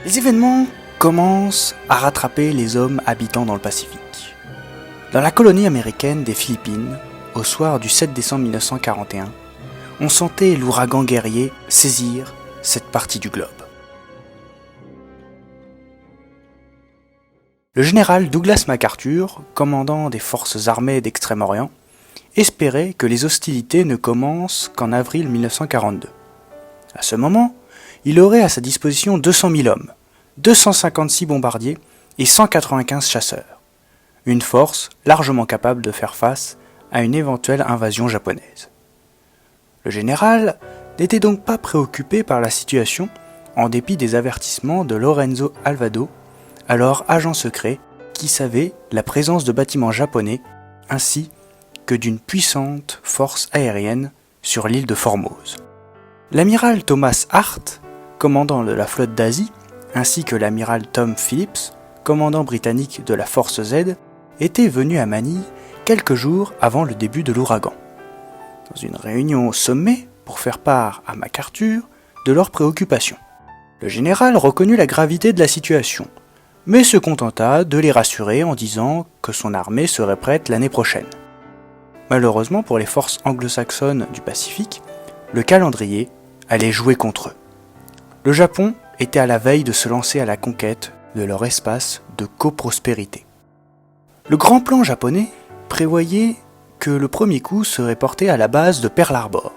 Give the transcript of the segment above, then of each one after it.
Les événements commencent à rattraper les hommes habitant dans le Pacifique. Dans la colonie américaine des Philippines, au soir du 7 décembre 1941, on sentait l'ouragan guerrier saisir cette partie du globe. Le général Douglas MacArthur, commandant des forces armées d'Extrême-Orient, espérait que les hostilités ne commencent qu'en avril 1942. À ce moment, il aurait à sa disposition 200 000 hommes, 256 bombardiers et 195 chasseurs. Une force largement capable de faire face à une éventuelle invasion japonaise. Le général n'était donc pas préoccupé par la situation en dépit des avertissements de Lorenzo Alvado, alors agent secret, qui savait la présence de bâtiments japonais ainsi que d'une puissante force aérienne sur l'île de Formose. L'amiral Thomas Hart, commandant de la flotte d'Asie, ainsi que l'amiral Tom Phillips, commandant britannique de la force Z, étaient venus à Manille quelques jours avant le début de l'ouragan. Dans une réunion au sommet pour faire part à MacArthur de leurs préoccupations. Le général reconnut la gravité de la situation, mais se contenta de les rassurer en disant que son armée serait prête l'année prochaine. Malheureusement pour les forces anglo-saxonnes du Pacifique, le calendrier allait jouer contre eux. Le Japon était à la veille de se lancer à la conquête de leur espace de coprospérité. Le grand plan japonais prévoyait que le premier coup serait porté à la base de Pearl Harbor.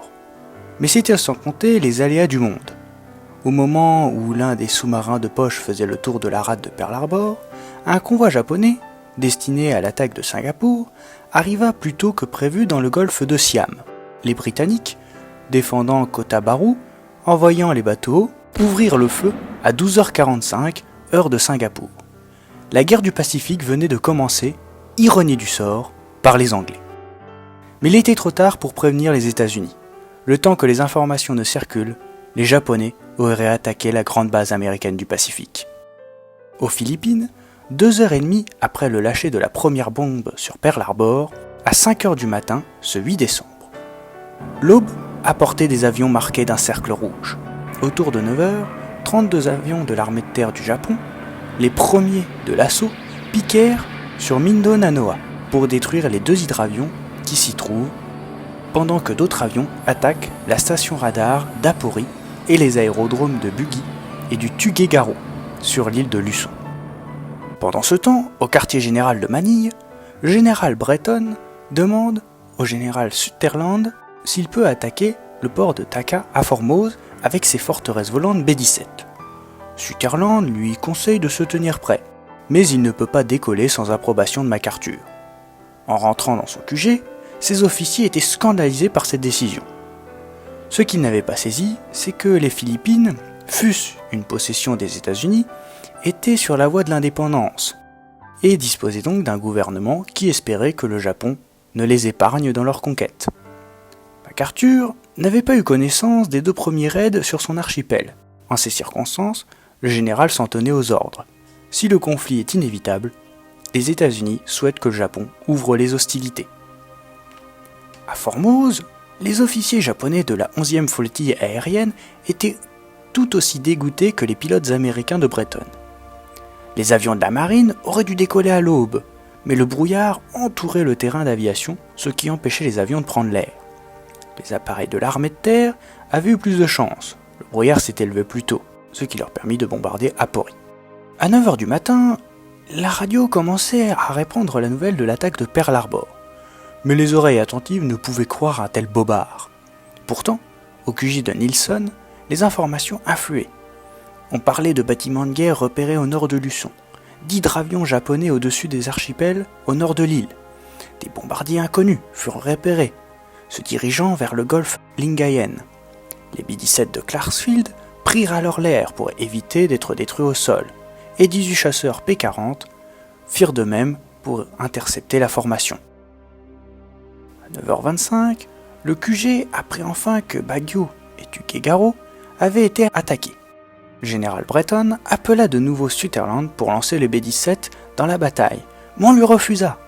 Mais c'était sans compter les aléas du monde. Au moment où l'un des sous-marins de poche faisait le tour de la rade de Pearl Harbor, un convoi japonais, destiné à l'attaque de Singapour, arriva plus tôt que prévu dans le golfe de Siam. Les Britanniques, défendant Kota Bharu, en voyant les bateaux, ouvrirent le feu à 12h45, heure de Singapour. La guerre du Pacifique venait de commencer, ironie du sort, par les Anglais. Mais il était trop tard pour prévenir les États-Unis. Le temps que les informations ne circulent, les Japonais auraient attaqué la grande base américaine du Pacifique. Aux Philippines, 2h30 après le lâcher de la première bombe sur Pearl Harbor, à 5h du matin, ce 8 décembre. L'aube apportait des avions marqués d'un cercle rouge. Autour de 9h, 32 avions de l'armée de terre du Japon, les premiers de l'assaut, piquèrent sur Mindanao pour détruire les 2 hydravions qui s'y trouvent, pendant que d'autres avions attaquent la station radar d'Apori et les aérodromes de Bugis et du Tuguegarao sur l'île de Luçon. Pendant ce temps, au quartier général de Manille, le général Breton demande au général Sutherland s'il peut attaquer le port de Taka à Formose avec ses forteresses volantes B-17. Sutherland lui conseille de se tenir prêt, mais il ne peut pas décoller sans approbation de MacArthur. En rentrant dans son QG, ses officiers étaient scandalisés par cette décision. Ce qu'ils n'avaient pas saisi, c'est que les Philippines, fût-ce une possession des États-Unis, étaient sur la voie de l'indépendance, et disposaient donc d'un gouvernement qui espérait que le Japon ne les épargne dans leur conquête. MacArthur n'avait pas eu connaissance des 2 premiers raids sur son archipel. En ces circonstances, le général s'en tenait aux ordres. Si le conflit est inévitable, les États-Unis souhaitent que le Japon ouvre les hostilités. À Formose, les officiers japonais de la 11e flottille aérienne étaient tout aussi dégoûtés que les pilotes américains de Breton. Les avions de la marine auraient dû décoller à l'aube, mais le brouillard entourait le terrain d'aviation, ce qui empêchait les avions de prendre l'air. Les appareils de l'armée de terre avaient eu plus de chance, le brouillard s'était levé plus tôt, ce qui leur permit de bombarder Apori. À 9h du matin, la radio commençait à répandre la nouvelle de l'attaque de Pearl Harbor. Mais les oreilles attentives ne pouvaient croire à un tel bobard. Pourtant, au QG de Nilsson, les informations affluaient. On parlait de bâtiments de guerre repérés au nord de Luçon, d'hydravions japonais au-dessus des archipels au nord de l'île. Des bombardiers inconnus furent repérés, se dirigeant vers le golfe Lingayen. Les B-17 de Clarksfield prirent alors l'air pour éviter d'être détruits au sol, et 18 chasseurs P-40 firent de même pour intercepter la formation. À 9h25, le QG apprit enfin que Baguio et Tuguegarao avaient été attaqués. Le général Breton appela de nouveau Sutherland pour lancer le B-17 dans la bataille, mais on lui refusa.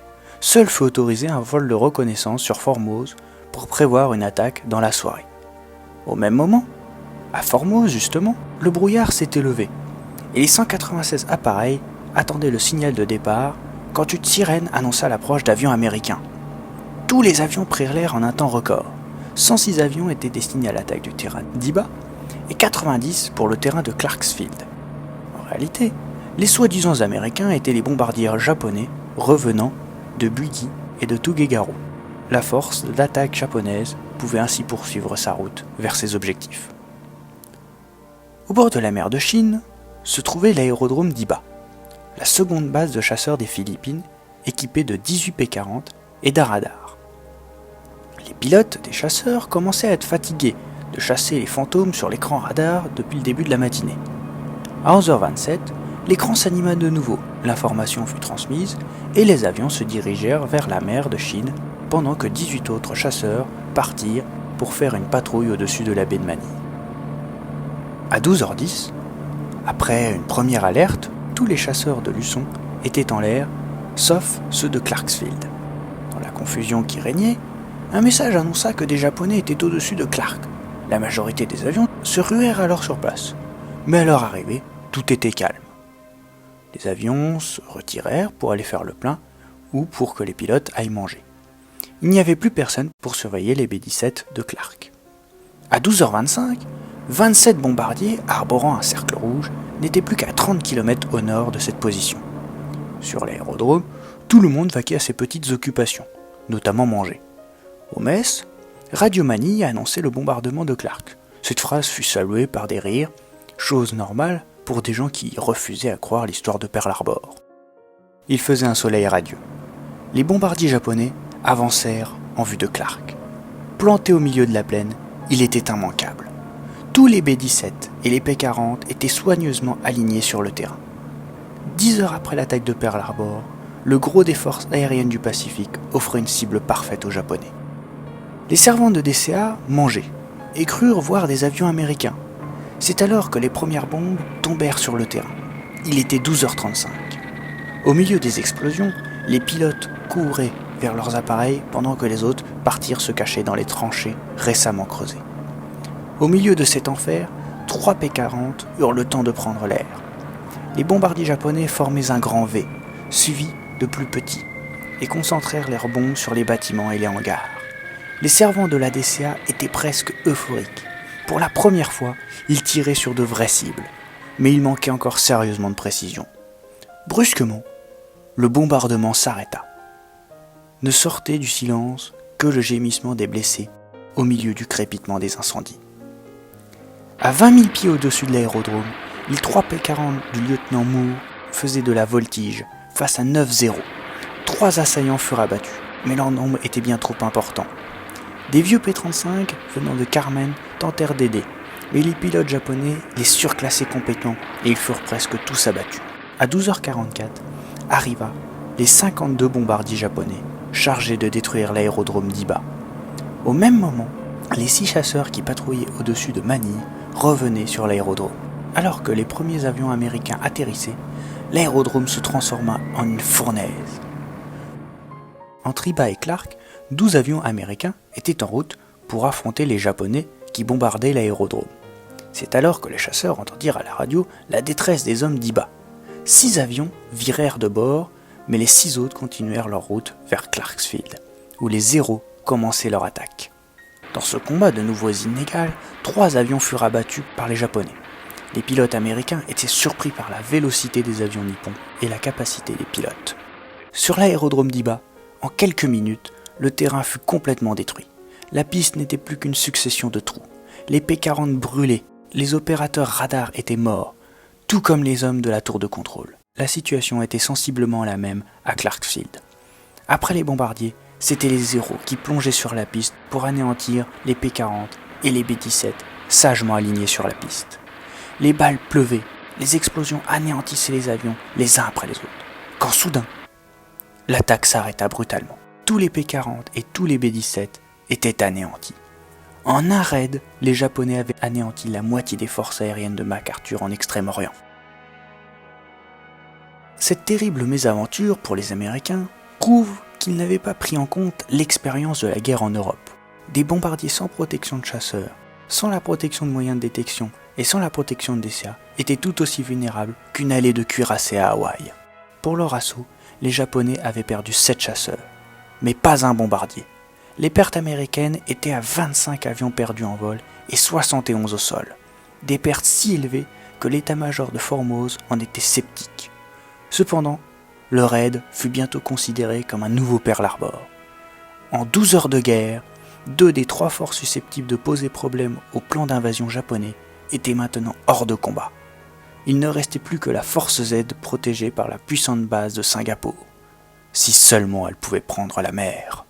Seul fut autorisé un vol de reconnaissance sur Formose pour prévoir une attaque dans la soirée. Au même moment, à Formose justement, le brouillard s'était levé, et les 196 appareils attendaient le signal de départ quand une sirène annonça l'approche d'avions américains. Tous les avions prirent l'air en un temps record. 106 avions étaient destinés à l'attaque du terrain d'Iba et 90 pour le terrain de Clarksfield. En réalité, les soi-disant américains étaient les bombardiers japonais revenant de Buggy et de Tugegaro. La force d'attaque japonaise pouvait ainsi poursuivre sa route vers ses objectifs. Au bord de la mer de Chine se trouvait l'aérodrome d'Iba, la seconde base de chasseurs des Philippines, équipée de 18 P-40 et d'un radar. Les pilotes des chasseurs commençaient à être fatigués de chasser les fantômes sur l'écran radar depuis le début de la matinée. À 11h27, l'écran s'anima de nouveau, l'information fut transmise et les avions se dirigèrent vers la mer de Chine pendant que 18 autres chasseurs partirent pour faire une patrouille au-dessus de la baie de Manille. À 12h10, après une première alerte, tous les chasseurs de Luçon étaient en l'air, sauf ceux de Clarksfield. Dans la confusion qui régnait, un message annonça que des Japonais étaient au-dessus de Clark. La majorité des avions se ruèrent alors sur place, mais à leur arrivée, tout était calme. Les avions se retirèrent pour aller faire le plein ou pour que les pilotes aillent manger. Il n'y avait plus personne pour surveiller les B-17 de Clark. À 12h25, 27 bombardiers arborant un cercle rouge n'étaient plus qu'à 30 km au nord de cette position. Sur l'aérodrome, tout le monde vaquait à ses petites occupations, notamment manger. Au mess, Radio Manille a annoncé le bombardement de Clark. Cette phrase fut saluée par des rires, chose normale pour des gens qui refusaient à croire l'histoire de Pearl Harbor. Il faisait un soleil radieux. Les bombardiers japonais avancèrent en vue de Clark. Planté au milieu de la plaine, il était immanquable. Tous les B-17 et les P-40 étaient soigneusement alignés sur le terrain. 10 heures après l'attaque de Pearl Harbor, le gros des forces aériennes du Pacifique offrait une cible parfaite aux Japonais. Les servantes de DCA mangeaient et crurent voir des avions américains. C'est alors que les premières bombes tombèrent sur le terrain. Il était 12h35. Au milieu des explosions, les pilotes couraient vers leurs appareils pendant que les autres partirent se cacher dans les tranchées récemment creusées. Au milieu de cet enfer, 3 P-40 eurent le temps de prendre l'air. Les bombardiers japonais formaient un grand V, suivi de plus petits, et concentrèrent leurs bombes sur les bâtiments et les hangars. Les servants de la DCA étaient presque euphoriques. Pour la première fois, ils tiraient sur de vraies cibles, mais il manquait encore sérieusement de précision. Brusquement, le bombardement s'arrêta. Ne sortait du silence que le gémissement des blessés au milieu du crépitement des incendies. À 20 000 pieds au-dessus de l'aérodrome, les 3 P-40 du lieutenant Moore faisaient de la voltige face à 9-0. 3 assaillants furent abattus, mais leur nombre était bien trop important. Des vieux P-35 venant de Carmen tentèrent d'aider, mais les pilotes japonais les surclassaient complètement et ils furent presque tous abattus. À 12h44, arriva les 52 bombardiers japonais chargés de détruire l'aérodrome d'Iba. Au même moment, les 6 chasseurs qui patrouillaient au-dessus de Manille revenaient sur l'aérodrome. Alors que les premiers avions américains atterrissaient, l'aérodrome se transforma en une fournaise. Entre Iba et Clark, 12 avions américains étaient en route pour affronter les Japonais qui bombardaient l'aérodrome. C'est alors que les chasseurs entendirent à la radio la détresse des hommes d'Iba. 6 avions virèrent de bord, mais les 6 autres continuèrent leur route vers Clarksfield, où les 0 commençaient leur attaque. Dans ce combat de nouveau inégal, 3 avions furent abattus par les Japonais. Les pilotes américains étaient surpris par la vélocité des avions nippons et la capacité des pilotes. Sur l'aérodrome d'Iba, en quelques minutes, le terrain fut complètement détruit. La piste n'était plus qu'une succession de trous. Les P-40 brûlaient, les opérateurs radars étaient morts, tout comme les hommes de la tour de contrôle. La situation était sensiblement la même à Clarksfield. Après les bombardiers, c'étaient les 0 qui plongeaient sur la piste pour anéantir les P-40 et les B-17 sagement alignés sur la piste. Les balles pleuvaient, les explosions anéantissaient les avions les uns après les autres. Quand soudain, l'attaque s'arrêta brutalement. Tous les P-40 et tous les B-17 étaient anéantis. En un raid, les Japonais avaient anéanti la moitié des forces aériennes de MacArthur en Extrême-Orient. Cette terrible mésaventure pour les Américains prouve qu'ils n'avaient pas pris en compte l'expérience de la guerre en Europe. Des bombardiers sans protection de chasseurs, sans la protection de moyens de détection et sans la protection de Dessia, étaient tout aussi vulnérables qu'une allée de cuirassés à Hawaï. Pour leur assaut, les Japonais avaient perdu 7 chasseurs, mais pas un bombardier. Les pertes américaines étaient à 25 avions perdus en vol et 71 au sol. Des pertes si élevées que l'état-major de Formose en était sceptique. Cependant, le raid fut bientôt considéré comme un nouveau Pearl Harbor. En 12 heures de guerre, 2 des 3 forts susceptibles de poser problème au plan d'invasion japonais étaient maintenant hors de combat. Il ne restait plus que la Force Z protégée par la puissante base de Singapour. Si seulement elle pouvait prendre la mer.